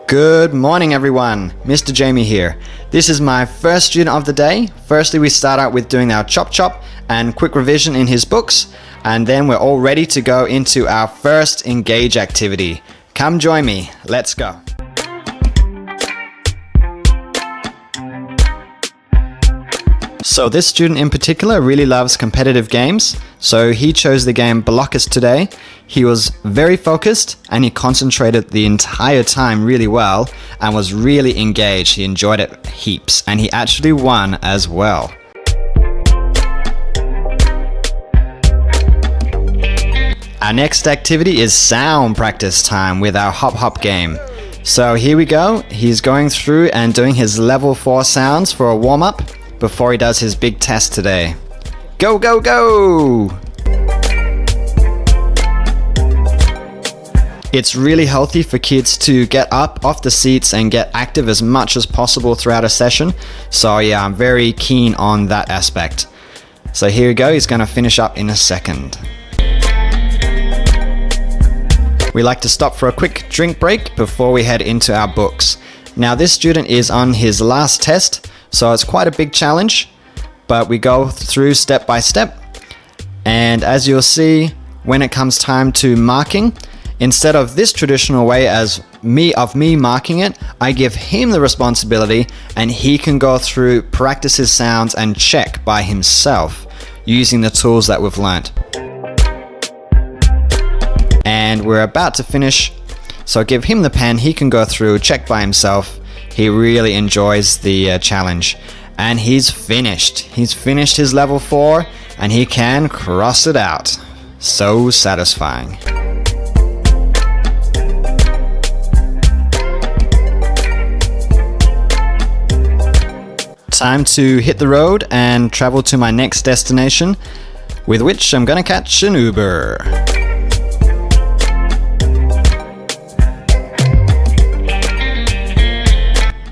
Good morning everyone, Mr. Jamie here. This is my first student of the day. Firstly, we start out with doing our chop chop and quick revision in his books, and then we're all ready to go into our first engage activity. Come join me, let's go. So this student in particular really loves competitive games, so he chose the game Blockers today. He was very focused and he concentrated the entire time really well and was really engaged. He enjoyed it heaps and he actually won as well. Our next activity is sound practice time with our hop hop game. So here we go, he's going through and doing his level 4 sounds for a warm-up before he does his big test today. Go, go, go! It's really healthy for kids to get up off the seats and get active as much as possible throughout a session. So yeah, I'm very keen on that aspect. So here we go, he's gonna finish up in a second. We like to stop for a quick drink break before we head into our books. Now this student is on his last test, so it's quite a big challenge, but we go through step by step. And as you'll see, when it comes time to marking, instead of this traditional way as me marking it, I give him the responsibility and he can go through, practice his sounds and check by himself using the tools that we've learnt. And we're about to finish, so give him the pen, he can go through, check by himself. He really enjoys the challenge. And he's finished. He's finished his level 4 and he can cross it out. So satisfying. Time to hit the road and travel to my next destination, with which I'm gonna catch an Uber.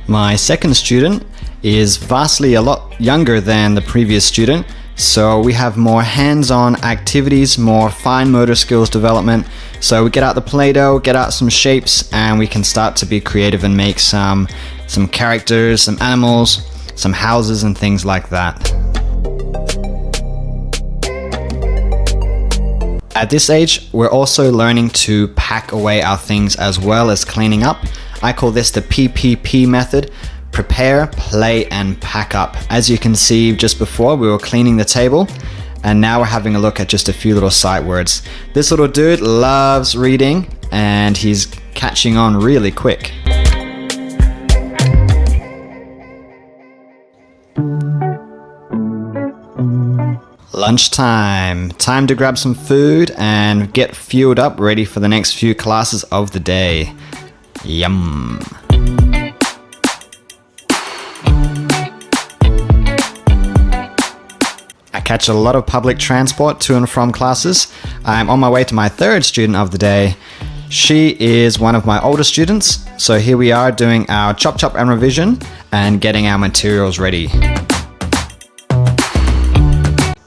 My second student is vastly a lot younger than the previous student, so we have more hands-on activities, more fine motor skills development. So we get out the Play-Doh, get out some shapes, and we can start to be creative and make some characters, some animals, some houses and things like that. At this age, we're also learning to pack away our things as well as cleaning up. I call this the PPP method: prepare, play, and pack up. As you can see, just before we were cleaning the table, and now we're having a look at just a few little sight words. This little dude loves reading and he's catching on really quick. Lunchtime. Time to grab some food and get fueled up, ready for the next few classes of the day. Yum. I catch a lot of public transport to and from classes. I'm on my way to my third student of the day. She is one of my older students, so here we are doing our chop chop and revision and getting our materials ready.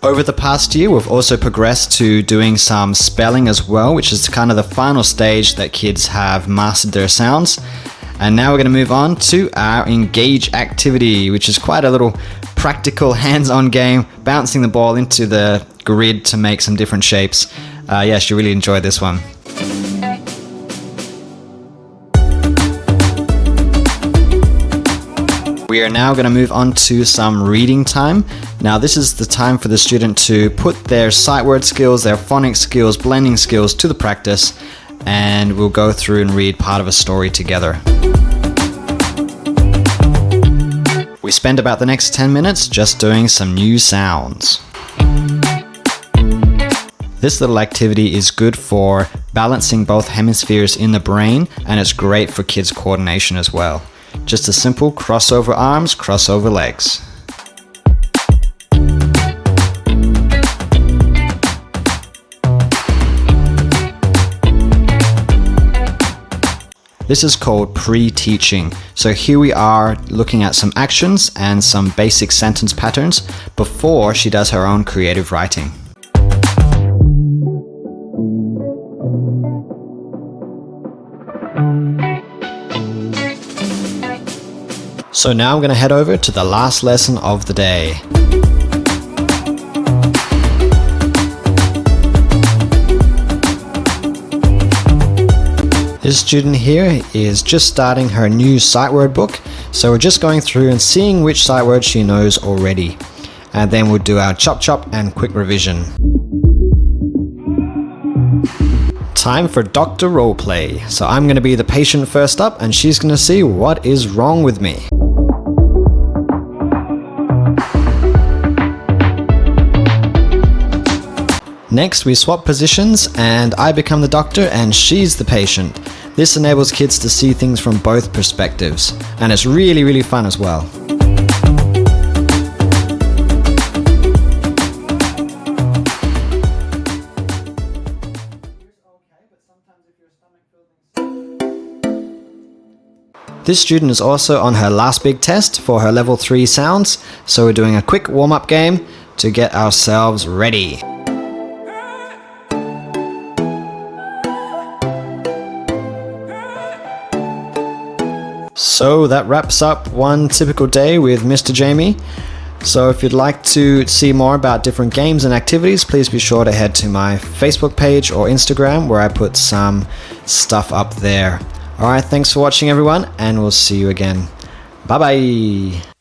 Over the past year, we've also progressed to doing some spelling as well, which is kind of the final stage that kids have mastered their sounds. And now we're going to move on to our engage activity, which is quite a little practical hands-on game, bouncing the ball into the grid to make some different shapes. Yeah, she really enjoyed this one. We are now going to move on to some reading time. Now this is the time for the student to put their sight word skills, their phonics skills, blending skills to the practice, and we'll go through and read part of a story together. We spend about the next 10 minutes just doing some new sounds. This little activity is good for balancing both hemispheres in the brain, and it's great for kids' coordination as well. Just a simple crossover arms, crossover legs. This is called pre-teaching. So here we are looking at some actions and some basic sentence patterns before she does her own creative writing. So now I'm going to head over to the last lesson of the day. This student here is just starting her new sight word book, so we're just going through and seeing which sight words she knows already. And then we'll do our chop chop and quick revision. Time for Dr. Roleplay. So I'm going to be the patient first up, and she's going to see what is wrong with me. Next, we swap positions and I become the doctor and she's the patient. This enables kids to see things from both perspectives, and it's really fun as well. This student is also on her last big test for her level 3 sounds, so we're doing a quick warm-up game to get ourselves ready. So that wraps up one typical day with Mr. Jamie. So if you'd like to see more about different games and activities, please be sure to head to my Facebook page or Instagram, where I put some stuff up there. Alright, thanks for watching everyone, and we'll see you again. Bye bye!